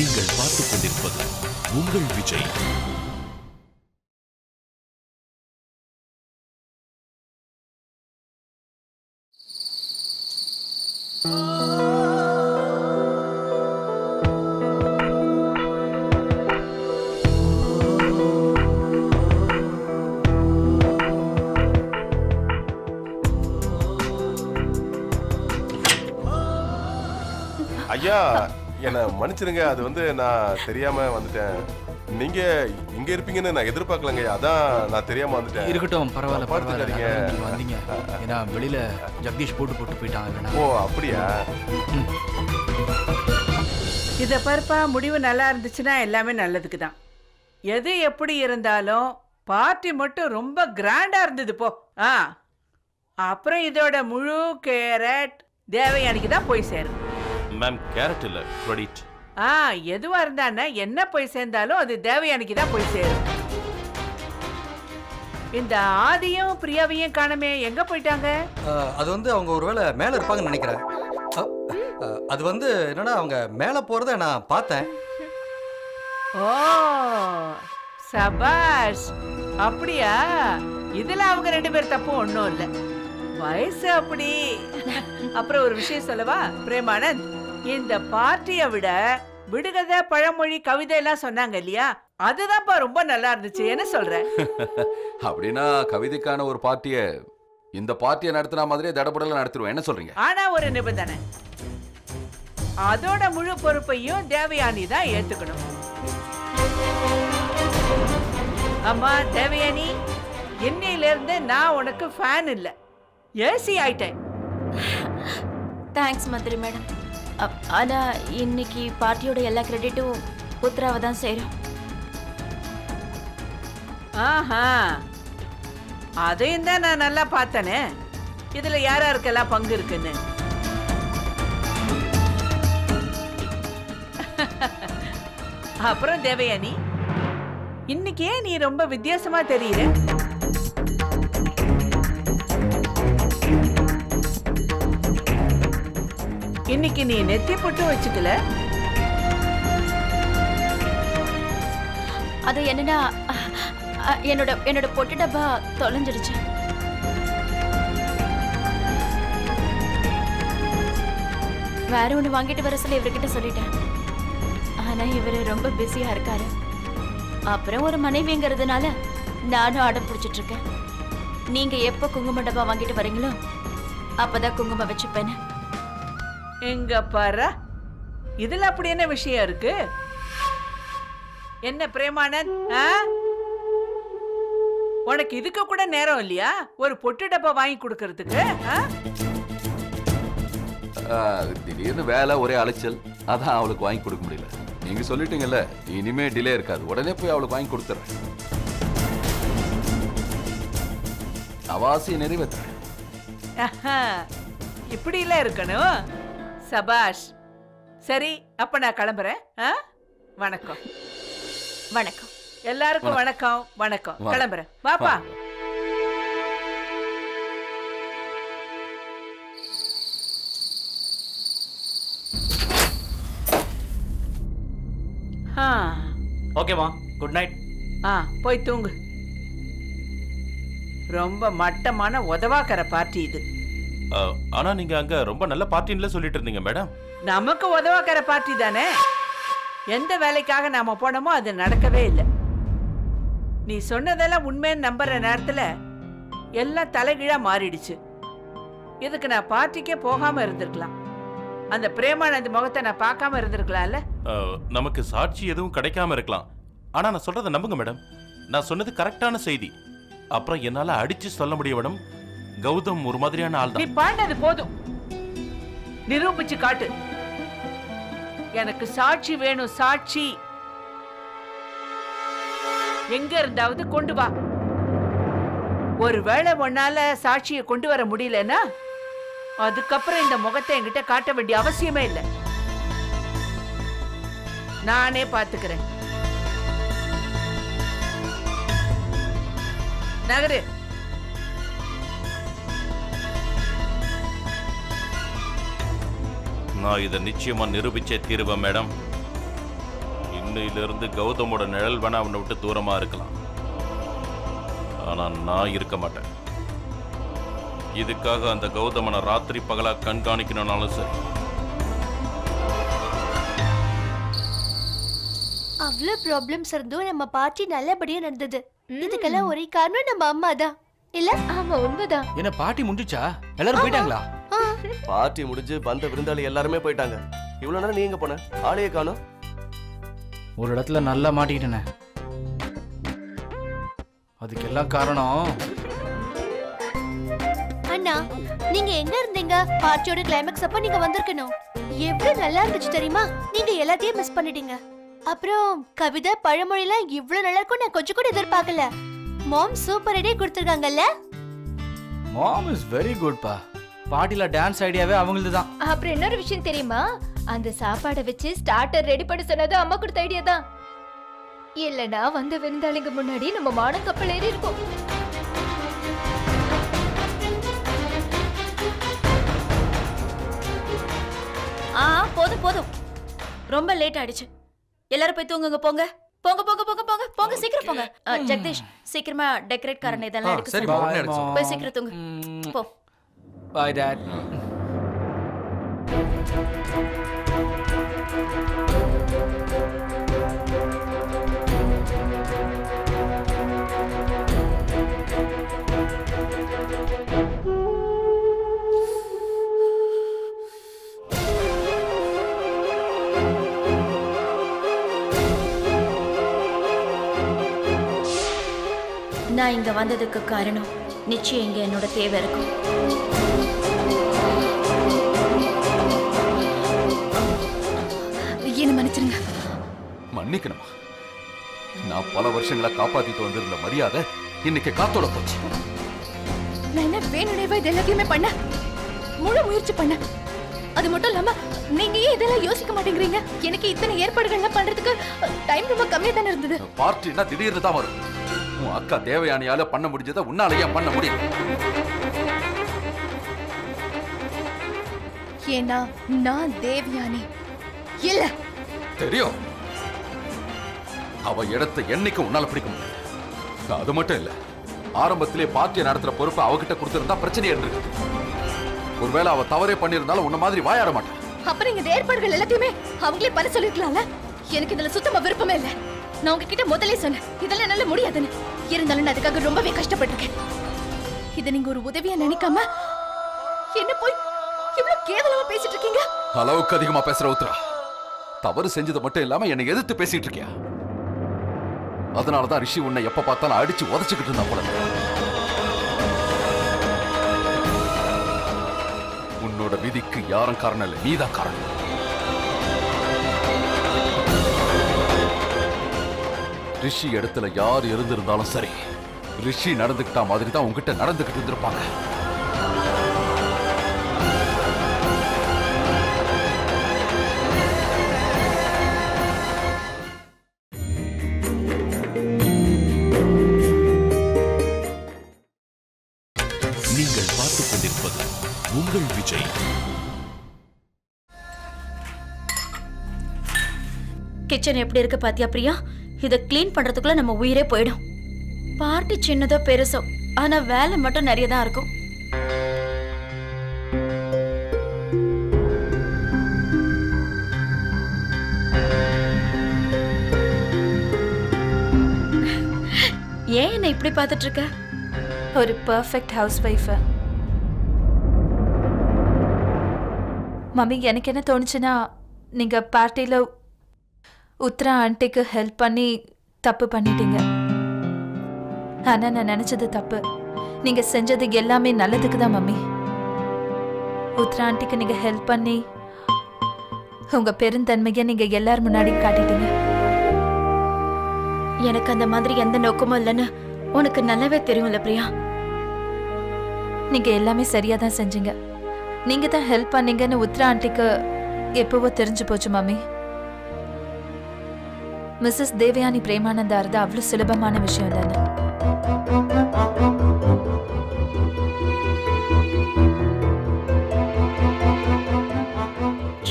நீங்கள் பார்த்துக் கொண்டிருப்பது உங்கள் விஜய். ஐயா என்ன மன்னிச்சிருங்க, அது நான் தெரியாம வந்துட்டேன். நீங்க இங்க இருப்பீங்கன்னு நான் எதிர்பார்க்கலங்க, அதான் நான் தெரியாம வந்துட்டேன். இருக்கட்டும், பரவாயில்ல பார்த்துக்காதீங்க. நீங்க வந்தீங்க. ஏன்னா வெளியில ஜெகதீஷ் போட்டு போயிட்டாங்க. ஓ அப்படியா? இத பருப்பா முடிவு நல்லா இருந்துச்சுன்னா எல்லாமே நல்லதுக்கு தான். எது எப்படி இருந்தாலும் பார்ட்டி மட்டும் ரொம்ப கிராண்டா இருந்தது போ. அப்புறம் இதோட முழு கேரட் தேவயானிக்கு தான் போய் சேரும். மேம், கேரட் இல்ல, கிரெடிட். எதுவா இருந்தானே என்ன போய் சேர்ந்தாலும் அது தேவயானிக்கு தான் போய் சேரும். இந்த ஆதியும் பிரியாவையும் காணமே, எங்க போயிட்டாங்க? அது அவங்க ஒருவேளை மேல இருப்பாங்கன்னு நினைக்கிறேன். அது என்னன்னா அவங்க மேல போறத நான் பார்த்தேன். ஓ சபாஷ், அப்படியா? இதுல அவங்க ரெண்டு பேர் தப்பு ஒண்ணும் இல்ல, வயசு அப்படி. அப்புறம் ஒரு விஷயம் சொல்லவா பிரேமானந்த், இந்த பார்ட்டியை விட விடுகதை பழமொழி கவிதை எல்லாம் சொன்னாங்க இல்லையா, அதுதான்ப்பா ரொம்ப நல்லா இருந்துச்சு. என்ன சொல்ற? அப்படின்னா கவிதைக்கான ஒரு பார்ட்டியை இந்த பார்ட்டியை நடத்தின மாதிரியே தடபடல நடத்திடுவோம். என்ன சொல்றீங்க? ஆனா ஒரு நிபந்தனை, அதோட முழு பொறுப்பையும் தேவயானி தான் ஏத்துக்கணும். அம்மா தேவயானி, இன்னையில இருந்து நான் உனக்கு ஃபேன் இல்ல, ஏசி ஆயிட்டேன். தேங்க்ஸ் மந்திரி மேடம். ஆனா இன்னைக்கு பார்ட்டியோட எல்லா கிரெடிட்டும் புத்ராவை தான் சேரும். அதையும் தான் நான் நல்லா பார்த்தனே, இதுல யாராருக்கெல்லாம் பங்கு இருக்குன்னு. அப்புறம் தேவயானி, இன்னைக்கு ஏன் நீ ரொம்ப வித்தியாசமா தெரியுற? இன்னைக்கு நீ நெத்தி பொட்டு வச்சுக்கல? அது என்னன்னா என்னோட பொட்டு டப்பா தொலைஞ்சிடுச்சு. வேற ஒண்ணு வாங்கிட்டு வர சொல்லி இவர்கிட்ட சொல்லிட்டேன். ஆனா இவரு ரொம்ப பிஸியா இருக்காரு. அப்புறம் ஒரு மனைவிங்கிறதுனால நானும் அடம் பிடிச்சிட்டு இருக்கேன். நீங்க எப்ப குங்கும டப்பா வாங்கிட்டு வரீங்களோ அப்பதான் குங்குமம் வச்சுப்பேன்னு. எங்க பாரு, இதுல அப்படி என்ன விஷயம் இருக்கு? என்ன பிரேமானந்த், உனக்கு இதுக்கு கூட நேரம் இல்லையா ஒரு பொட்டு டப்பா வாங்கி கொடுக்கறதுக்கு? திடீர்னு வேலை ஒரே அலைச்சல், அதான் அவளுக்கு வாங்கி கொடுக்க முடியல. நீங்க சொல்லிட்டீங்கல்ல, இனிமே டிலே இருக்காது, உடனே போய் அவளுக்கு வாங்கி கொடுத்துறேன். அவாசியை நிறைவேற்றுறேன். இப்படி எல்லாம் இருக்கணும். சபாஷ். சரி, அப்ப நான் கிளம்புறேன். வணக்கம். வணக்கம் எல்லாருக்கும். வணக்கம் வணக்கம். கிளம்புறேன். பாப்பா. ஓகேமா, குட் நைட். போய் தூங்கு. ரொம்ப மட்டமான உதவாக்கற பார்ட்டி இது. ஆனா நீங்க அங்க ரொம்ப நல்ல பார்ட்டின்னு சொல்லிட்டு இருந்தீங்க மேடம். நமக்கு உதவாக்கற பார்ட்டி தானே. எந்த வேலைக்காக நாம போனோமோ அது நடக்கவே இல்லை. நீ சொன்னதெல்லாம் உண்மைன்னு நம்புற நேரத்துல எல்லாம் தலைகீழா மாறிடுச்சு. இதுக்கு நான் பார்ட்டிக்கே போகாம இருந்திருக்கலாம். அந்த பிரேமானந்த் முகத்தை நான் பார்க்காம இருந்திருக்கலாம்ல. நமக்கு சாட்சி எதுவும் கிடைக்காம இருக்கலாம். ஆனா நான் சொல்றதை நம்புங்க மேடம், நான் சொன்னது கரெக்டான செய்தி. அப்புறம் என்னால அடிச்சு சொல்ல முடியும் மேடம், கௌதம் ஒரு மாதிரியான ஆள் தான். நீ பாண்டது போதும், நிரூபிச்சு காட்டு. எனக்கு சாட்சி வேணும், சாட்சி. எங்க இருந்தாவது கொண்டு வா. ஒருவேளை உன்னால சாட்சியை கொண்டு வர முடியலன்னா அதுக்கப்புறம் இந்த முகத்தை என்கிட்ட காட்ட வேண்டிய அவசியமே இல்லை. நானே பாத்துக்கிறேன். நகரு. நான் இதை நிச்சயமா நிரூபிச்சே தீருவேன் மேடம். இன்னையிலிருந்து கௌதமோட நிழல் வேணா அவனை விட்டு தூரமா இருக்கலாம், ஆனா நான் இருக்க மாட்டேன். இதுக்காக அந்த கௌதமனை ராத்திரி பகலா கண்காணிக்கணும்னாலும் சரி. அவ்வளவு ப்ராப்ளம்ஸ் இருந்தும் நம்ம பார்ட்டி நல்லபடியா நடந்தது. இதுக்கெல்லாம் ஒரே காரணம் நம்ம அம்மா தான் இல்ல? ஆமா உண்மைதான். என்ன பார்ட்டி முடிஞ்சுச்சா? எல்லாரும் போயிட்டாங்களா? பார்ட்டி முடிஞ்சு வந்த விருந்தாளி எல்லாருமே போயிட்டாங்க. இவ்வளவு நேரம் நீங்க போன ஆளையே காணோம். ஒரு இடத்துல நல்லா மாட்டிக்கிட்டேனே. அதுக்கெல்லாம் காரணம் அண்ணா, நீங்க எங்க இருந்தீங்க? பார்ட்டியோட கிளைமாக்ஸ் அப்ப நீங்க வந்திருக்கணும். எவ்வளவு நல்லா இருந்துச்சு தெரியுமா? நீங்க எல்லாத்தையும் மிஸ் பண்ணிட்டீங்க. அப்புறம் கவிதை பழமொழிலாம் இவ்வளவு நல்லா இருக்கும் நான் கொஞ்சம் கூட எதிர்பார்க்கல. மாம் சூப்பர் ஐடியா கொடுத்திருக்காங்கல்ல. மாம் இஸ் வெரி குட் பா. பார்ட்டில டான்ஸ் ஐடியாவே அவங்களது தான். அப்புறம் இன்னொரு விஷயம் தெரியுமா? அந்த சாப்பாடை வச்சு ஸ்டார்டர் ரெடி பண்ண சொன்னது அம்மா கொடுத்த ஐடியா தான். இல்லனா வந்த விருந்தாளிங்க முன்னாடி நம்ம மானம் கப்பல் ஏறி இருக்கும். போதும் போதும், ரொம்ப லேட் ஆயிடுச்சு. எல்லாரும் போய் தூங்குங்க. போங்க போங்க போங்க போங்க போங்க போங்க, சீக்கிரம் போங்க. ஜெகதீஷ், சீக்கிரமா டெக்கரேட் காரன் இதெல்லாம் எடுக்க சரி, சொல்லு. உடனே எடுக்க சொல்லு. போய் சீக்கிரம் தூங்கு. போ. பாய் டாட். நான் இங்க வந்ததுக்கு காரணம் நிச்சயம் இங்க என்னோட தேவை இருக்கும். என்ன மன்னிச்சிருங்க. மன்னிக்கணுமா? நான் பல வருஷங்களா காப்பாத்திட்டு வந்திருந்த மரியாதை இன்னைக்கு காத்தோட போச்சு. நான் என்ன வேணுனேவா இது எல்லாத்தையுமே பண்ண? முழு முயற்சி பண்ண. அது மட்டும் இல்லாம நீங்க ஏன் இதெல்லாம் யோசிக்க மாட்டேங்கிறீங்க? எனக்கு இத்தனை ஏற்பாடுகள்லாம் பண்றதுக்கு டைம் ரொம்ப கம்மியா தானே இருந்தது. பார்ட்டினா திடீர்னு தான் வரும். உன் அக்கா தேவயானியால பண்ண முடிஞ்சதை உன்னாலயே பண்ண முடியும். ஏன்னா நான் தேவயானி இல்ல. தெரியும். அவ இடத்தை என்னைக்கும் உன்னால பிடிக்க முடியாது. அது மட்டும் இல்ல, ஆரம்பத்திலே பார்ட்டியை நடத்துற பொறுப்பை அவகிட்ட கொடுத்திருந்தா பிரச்சனையே இருந்திருக்கு. ஒருவேளை அவ தவறே பண்ணியிருந்தாலும் உன்ன மாதிரி வாயாட மாட்டான். அப்புறம் இந்த ஏற்பாடுகள் எல்லாத்தையுமே அவங்களே பண்ண சொல்லிருக்கலாம்ல. எனக்கு இதுல சுத்தமா விருப்பமே இல்ல. நான் உங்ககிட்ட முதல்ல சொன்னேன் இதெல்லாம் என்னால முடியாதுன்னு. இருந்தாலும் நான் அதுக்காக ரொம்பவே கஷ்டப்பட்டிருக்கேன். இதை நீங்க ஒரு உதவியா நினைக்காம என்ன போய் இவ்வளவு கேவலமா பேசிட்டு இருக்கீங்க. அளவுக்கு அதிகமா பேசுற உத்ரா. தவறு செஞ்சது மட்டும் இல்லாம என்னை எதிர்த்து பேசிட்டு இருக்கியா? அதனாலதான் ரிஷி உன்னை எப்ப பார்த்தாலும் அடிச்சு உதச்சுக்கிட்டு இருந்தா போல. உன்னோட விதிக்கு யாரும் காரணம் இல்லை, நீதான் காரணம். ரிஷி இடத்துல யார் இருந்திருந்தாலும் சரி, ரிஷி நடந்துக்கிட்ட மாதிரி தான் உங்ககிட்ட நடந்துகிட்டு இருந்திருப்பாங்க. நீங்கள் பார்த்துக் கொண்டிருப்பது உங்கள் விஜய். கிச்சன் எப்படி இருக்கு பாத்தியா பிரியா? இதை கிளீன் பண்றதுக்குள்ள நம்ம உயிரே போயிடும். பார்ட்டி சின்னதோ பெருசோ, ஆனா வேலை மட்டும் நிறைய தான் இருக்கும். ஏன் என்ன இப்படி பார்த்துட்டு இருக்க? ஒரு பெர்ஃபெக்ட் ஹவுஸ் ஒய்ஃப். மம்மி, எனக்கு என்ன தோணுச்சுன்னா, நீங்க பார்ட்டியில உத்ரா ஆண்டிக்கு ஹெல்ப் பண்ணி தப்பு பண்ணிட்டீங்க. ஆனா நான் நினைச்சது தப்பு. நீங்க செஞ்சது எல்லாமே நல்லதுக்கு தான் மம்மி. உத்ரா ஆண்டிக்கு நீங்க ஹெல்ப் பண்ணி உங்க பெருந்தன்மையை நீங்க எல்லாரும் முன்னாடி காட்டிட்டீங்க. எனக்கு அந்த மாதிரி எந்த நோக்கமும் இல்லைன்னு உனக்கு நல்லாவே தெரியும்ல பிரியா. நீங்க எல்லாமே சரியா தான் செஞ்சீங்க. நீங்க தான் ஹெல்ப் பண்ணீங்கன்னு உத்ரா ஆண்டிக்கு எப்பவோ தெரிஞ்சு போச்சு மம்மி. மிஸ்ஸஸ் தேவயானி பிரேமானந்தா இருந்த அவ்வளவு சுலபமான விஷயம் தானே.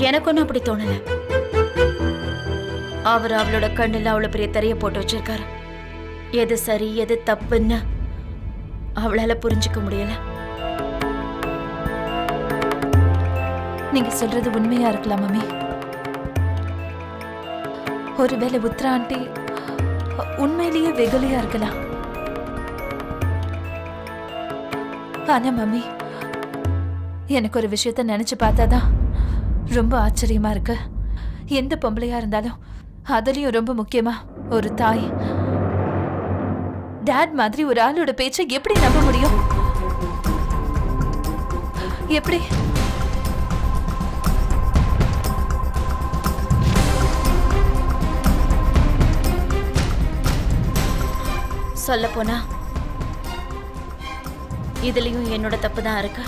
எனக்கு ஒன்றும் அப்படி தோணல. அவர் அவளோட கண்ணில் அவ்வளவு பெரிய தரைய போட்டு வச்சிருக்காரு. எது சரி எது தப்புன்னு அவளால புரிஞ்சுக்க முடியல. நீங்க சொல்றது உண்மையா இருக்கலாம் மம்மி. ஒருவேளை உத்ரா ஆண்டி உண்மையிலேயே வெகுளியா இருக்கலாம். ஆனா மம்மி, எனக்கு ஒரு விஷயத்த நினைச்சு பார்த்தாதான் ரொம்ப ஆச்சரியமா இருக்கு. எந்த பொம்பளையா இருந்தாலும் அதுலயும் ரொம்ப முக்கியமா ஒரு தாய், டாட் மாதிரி ஒரு ஆளோட பேச்சை எப்படி நம்ப முடியும்? எப்படி? சொல்ல போனா இதுலயும் என்னோட தப்பு தான் இருக்கு.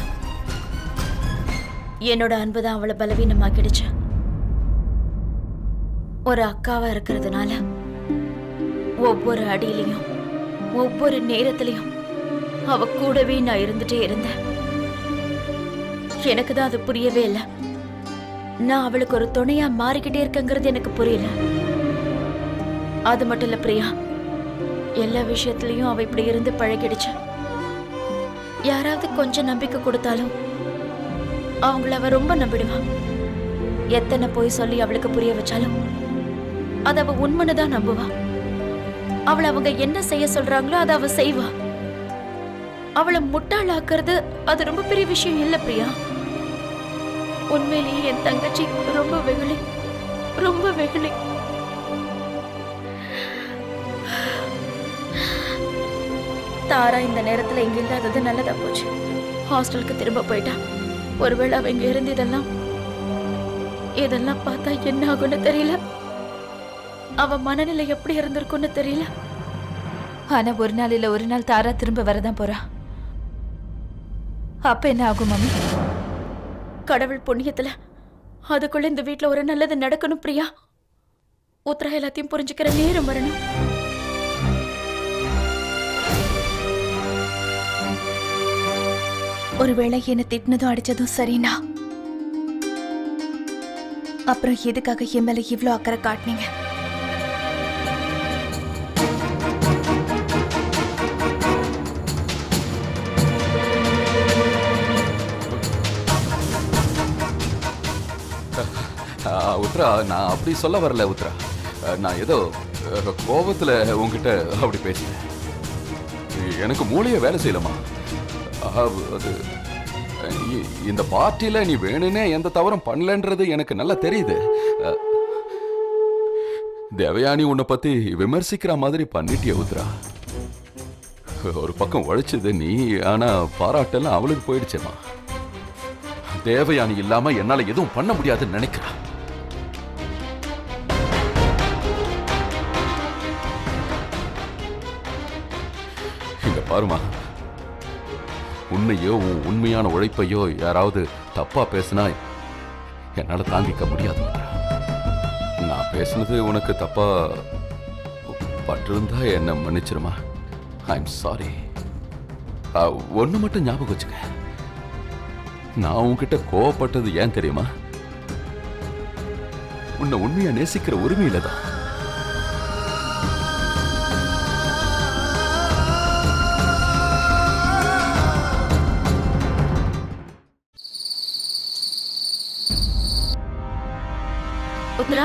என்னோட அன்பு தான் அவளை பலவீனமாக்கிடுச்சு. ஒரு அக்காவா இருக்கிறதுனால ஒவ்வொரு அடியிலையும் ஒவ்வொரு நேரத்திலையும் அவ கூடவே நான் இருந்துட்டே இருந்தேன். எனக்கு தான் அது புரியவே இல்லை. நான் அவளுக்கு ஒரு துணையா மாறிக்கிட்டே இருக்கேங்கிறது எனக்கு புரியல. அது மட்டும் இல்ல பிரியா, எல்லா விஷயத்திலையும் அவ இப்படி இருந்து பழகிடுச்சு. யாராவது கொஞ்சம் நம்பிக்கை கொடுத்தாலும் அவங்கள அவ ரொம்ப நம்பிடுவா. எத்தனை போய் சொல்லி அவளுக்கு புரிய வச்சாலும் அத அவ உண்மைன்னு தான் நம்புவா. அவளை அவங்க என்ன செய்ய சொல்றாங்களோ அதை அவ செய்வா. அவளை முட்டாளாக்குறது அது ரொம்ப பெரிய விஷயம் இல்ல பிரியா. உண்மையிலேயே என் தங்கச்சி ரொம்ப வெகுளி, ரொம்ப வெகுளி. தாரா இந்த நேரத்துல இங்க இல்லாதது நல்லதா போச்சு. ஹாஸ்டலுக்கு திரும்ப போயிட்டா. ஒருவேளை அவ இங்க இருந்து இதெல்லாம் பார்த்தா என்ன ஆகும்னு தெரியல. அவ மனநிலை எப்படி இருந்திருக்கும்னு தெரியல. ஆனா ஒரு நாள் இல்ல ஒரு நாள் தாரா திரும்ப வரதான் போறா. அப்ப என்ன ஆகும் மம்மி? கடவுள் புண்ணியத்துல அதுக்குள்ள இந்த வீட்டுல ஒரு நல்லது நடக்கணும் பிரியா. உத்தரா எல்லாத்தையும் புரிஞ்சுக்கிற நேரம் வரணும். ஒருவேளை என்ன திட்டினதும் அடிச்சதும் சரினா, அப்புறம் எதுக்காக என் மேல இவ்ளோ அக்கறை காட்டினீங்க? உத்ரா, நான் அப்படி சொல்ல வரல உத்ரா. நான் ஏதோ கோபத்துல உங்ககிட்ட அப்படி பேசினேன். எனக்கு மூளைய வேலை செய்யலமா. அது இந்த பார்ட்டியில நீ வேணும்னே எந்த தவறும் பண்ணலன்றது எனக்கு நல்லா தெரியுது. தேவயானி உன்னை பத்தி விமர்சிக்கிற மாதிரி பண்ணிட்டிய உத்ரா. ஒரு பக்கம் உழைச்சது நீ, ஆனா பாராட்டெல்லாம் அவளுக்கு போயிடுச்சேம்மா. தேவயானி இல்லாம என்னால எதுவும் பண்ண முடியாதுன்னு நினைக்கிறா. இங்க பாருமா, உன்னையோ உன் உண்மையான உழைப்பையோ யாராவது தப்பா பேசினா என்னால தாங்கிக்க முடியாது. நான் பேசுனது உனக்கு தப்பா பட்டிருந்தா என்ன மன்னிச்சிருமா. I am sorry. ஒண்ணு மட்டும் ஞாபகம் வச்சுக்க, நான் உன்கிட்ட கோவப்பட்டது ஏன் தெரியுமா? உன்னை உண்மையா நேசிக்கிற உரிமையில தான். உத்ரா,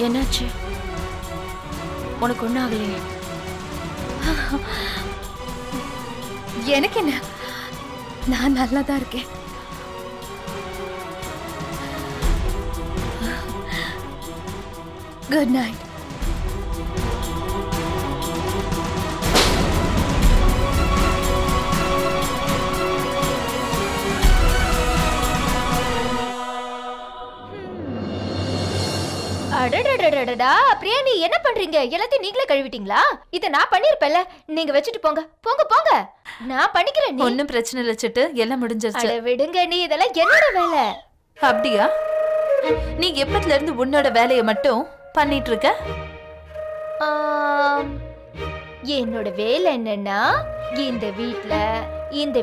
என்னாச்சு? உனக்கு ஒன்னும் ஆகலையே? எனக்கு என்ன, நான் நல்லா தான் இருக்கேன். Good night. அடடடடடா, பிரியா நீ என்ன பண்றீங்க? எல்லாத்தையும் நீங்களே கழுவிட்டீங்களா? இத நான் பண்ணிருப்பேன்ல. நீங்க வச்சிட்டு போங்க. போங்க போங்க. நான் பண்ணிக்கிறேன். நீ ஒண்ணும் பிரச்சனை இல்ல சிட்டு, எல்லாம் முடிஞ்சிருச்சு. அட விடுங்க, நீ இதெல்லாம் என்னோட வேலை. அப்படியா? நீ எப்பத்துல இருந்து உன்னோட வேலையை மட்டும் பண்ணிட்டு இருக்க? என்னோட வேலை என்னன்னா இந்த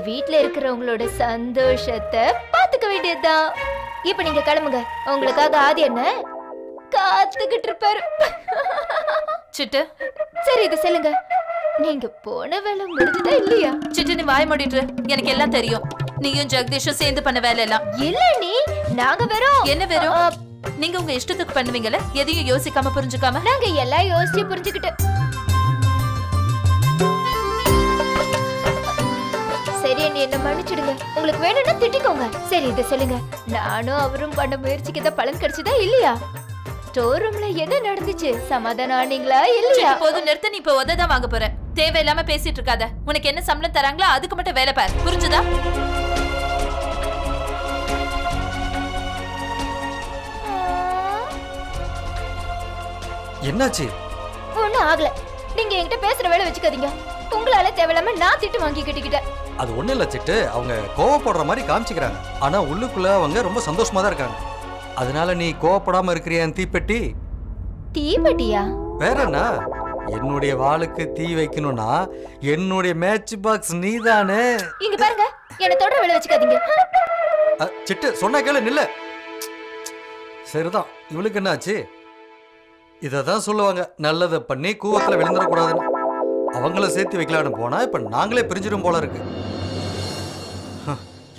வீட்ல இருக்கிறவங்களோட சந்தோஷத்தை பாத்துக்க வேண்டியதுதான். இப்ப நீங்க கிளம்புங்க. உங்களுக்காக ஆதி என்ன காத்துக்கிட்டு இருப்பாரு. சிட்டு சரி இது சொல்லுங்க, நீங்க போன வேலை முடிஞ்சதா இல்லையா? சிட்டு நீ வாய் மூடிட்டு, எனக்கு எல்லாம் தெரியும். நீயும் ஜெகதீஷும் சேர்ந்து பண்ண வேலை எல்லாம். இல்ல நீ நாங்க வெறும் என்ன வெறும் நீங்க உங்க இஷ்டத்துக்கு பண்ணுவீங்கல்ல, எதையும் யோசிக்காம புரிஞ்சுக்காம. நாங்க எல்லாம் யோசிச்சு புரிஞ்சுக்கிட்டு. சரி நீ என்ன மன்னிச்சிடுங்க. உங்களுக்கு வேணும்னா திட்டிக்கோங்க. சரி இதை சொல்லுங்க, நானும் அவரும் பண்ண முயற்சிக்கு தான் பலன் கிடைச்சதா இல்லையா? ஸ்டோர் ரூம்ல என்ன நடந்துச்சு? சமாதானம் ஆனீங்களா இல்லையா? போதும் நிறுத்த, நீ இப்ப உததான் வாங்க போற. தேவையில்லாம பேசிட்டு இருக்காத. உனக்கு என்ன சம்பளம் தராங்களோ அதுக்கு மட்டும் வேலை பாரு, புரிஞ்சுதா? என்னாச்சு? ஒண்ணும் ஆகல. நீங்க என்கிட்ட பேசுற வேலை வச்சுக்காதீங்க. உங்களால தேவையில்லாம நான் திட்டு வாங்கி கட்டிக்கிட்டேன். அது ஒண்ணு இல்ல சிட்டு, அவங்க கோவப்படுற மாதிரி காமிச்சுக்கிறாங்க. ஆனா உள்ளுக்குள்ள அவங்க ரொம்ப சந்தோஷமா தான் இருக்காங்க. அதனால நீ கோவப்படாம இருக்கிறியா தீப்பெட்டி? தீப்பெட்டியா? வேற என்ன? என்னுடைய வாளுக்கு தீ வைக்கணும்னா என்னுடைய மேட்ச் பாக்ஸ் நீதானே. இங்க பாருங்க, என்ன தொடர வேலை வச்சுக்காதீங்க. சிட்டு சொன்னா கேளு, நில்ல. சரிதான், இவளுக்கு என்னாச்சு? இததான் சொல்லுவாங்க, நல்லதை பண்ணி கூவத்துல விழுந்துடக்கூடாதுன்னு. அவங்கள சேர்த்து வைக்கலான்னு போனா இப்ப நாங்களே பிரிஞ்சிடும் போல இருக்கு.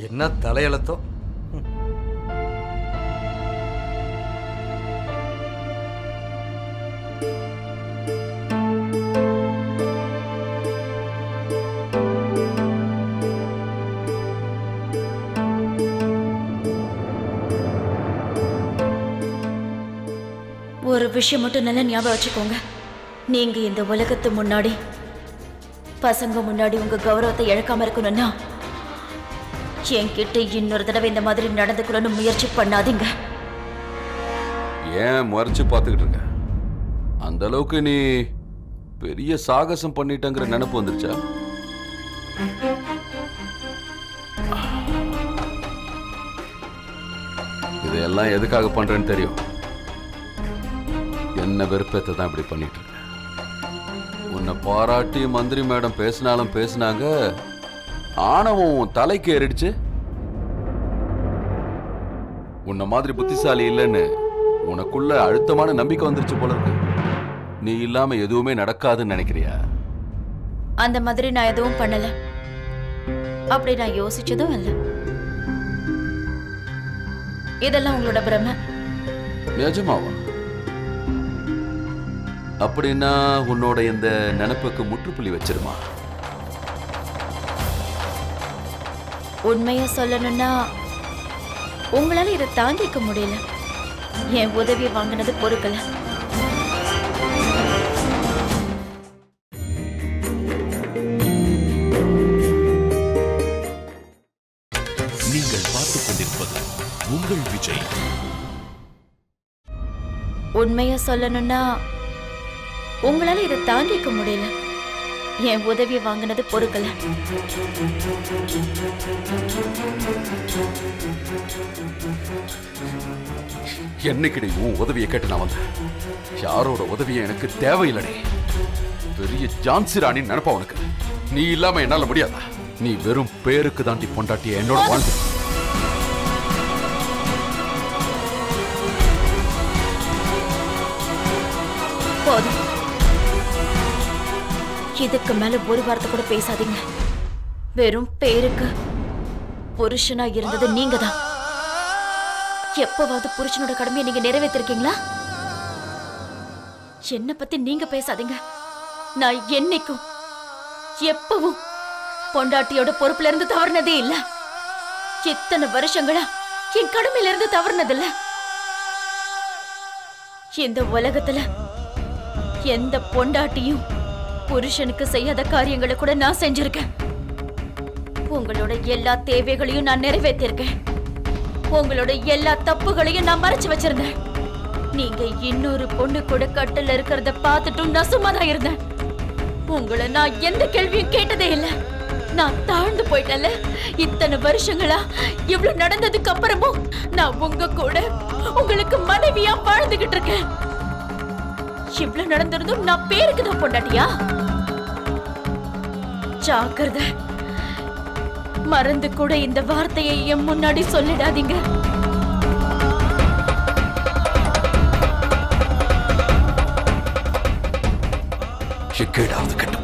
என்ன தலையெழுத்தோ. ஒரு விஷயம் மட்டும் நல்லா ஞாபகம் வச்சுக்கோங்க. நீங்க இந்த உலகத்து முன்னாடி பசங்க முன்னாடி உங்க கௌரவத்தை இழக்காம இருக்கணும்னா என்கிட்ட இன்னொரு தடவை இந்த மாதிரி நடந்துக்கணும்னு முயற்சி பண்ணாதீங்க. ஏன் முறைச்சு பார்த்துக்கிட்டு இருக்க? அந்த அளவுக்கு நீ பெரிய சாகசம் பண்ணிட்டங்கிற நினைப்பு வந்துருச்சா? இதெல்லாம் எதுக்காக பண்றேன்னு தெரியும். என்ன வெறுப்பத்தை தான் இப்படி பண்ணிட்டு இருக்க. உன்னை பாராட்டி மந்திரி மேடம் பேசினாலும் பேசினாங்க, ஆணவம் தலைக்கு ஏறிடுச்சு. உன்னை மாதிரி புத்திசாலி இல்லைன்னு உனக்குள்ள அழுத்தமான நம்பிக்கை வந்துருச்சு போல இருக்கு. நீ இல்லாம எதுவுமே நடக்காதுன்னு நினைக்கிறியா? அந்த மாதிரி நான் எதுவும் பண்ணல. அப்படி நான் யோசிச்சதும் இல்லை. இதெல்லாம் உங்களோட பிரமை. நிஜமாவா? அப்படின்னா உன்னோட இந்த நினைப்புக்கு முற்றுப்புள்ளி வச்சிருமா? உண்மையா சொல்லணும்னா உங்களால இதை தாங்கிக்க முடியல. என் உதவி வாங்கினது பொறுக்கல. நீங்கள் பார்த்துக் கொண்டிருப்பது உங்கள் விஜய். உண்மையா சொல்லணும்னா உங்களால இதை தாங்கிக்க முடியல. என் உதவி வாங்கினது பொறுக்கல. என்னைக்கிட உன் உதவியை கேட்டு நான் வந்தேன். யாரோட உதவியை எனக்கு தேவையில்லடி. பெரிய ஜான்சி ராணி நினைப்பா உனக்கு. நீ இல்லாம என்னால முடியாதா? நீ வெறும் பேருக்கு தாண்டி பொண்டாட்டிய என்னோட வாழ்ந்து. போதும். இதுக்கு மேல ஒரு வார்த்தை கூட பேசாதீங்க. வெறும் பேருக்கு புருஷனா இருந்தது நீங்க தான். எப்பவாவது புருஷனோட கடமையை நீங்க நிறைவேற்றிருக்கீங்களா? என்ன பத்தி நீங்க பேசாதீங்க. நான் என்னைக்கும் எப்பவும் பொண்டாட்டியோட பொறுப்புல இருந்து தவறுனதே இல்ல. இத்தனை வருஷங்களா என் கடமையில இருந்து தவறுனதில்ல. இந்த உலகத்துல எந்த பொண்டாட்டியும் புருஷனுக்கு செய்யாத காரியங்களை கூட நான் செஞ்சிருக்கேன். உங்களோட எல்லா தேவைகளையும் நான் நிறைவேற்றிருக்கேன். உங்களோட எல்லா தப்புகளையும் நான் மறைச்சு வச்சிருந்தேன். நீங்க இன்னொரு பொண்ணு கூட கட்டில இருக்கிறத பார்த்துட்டும் நான் சும்மா தான் இருந்தேன். உங்களை நான் எந்த கேள்வியும் கேட்டதே இல்லை. நான் தாழ்ந்து போயிட்டேன்ல. இத்தனை வருஷங்களா இவ்வளவு நடந்ததுக்கு அப்புறமும் நான் உங்க கூட உங்களுக்கு மனைவியா வாழ்ந்துகிட்டு இருக்கேன். இவ்வளவு நடந்திருந்தும் நான் பேருக்கு தான் பொண்டாட்டியா? ஜாக்கிரதை. மறந்து கூட இந்த வார்த்தையை என் முன்னாடி சொல்லிடாதீங்க. எக்கேடாவது கெட்ட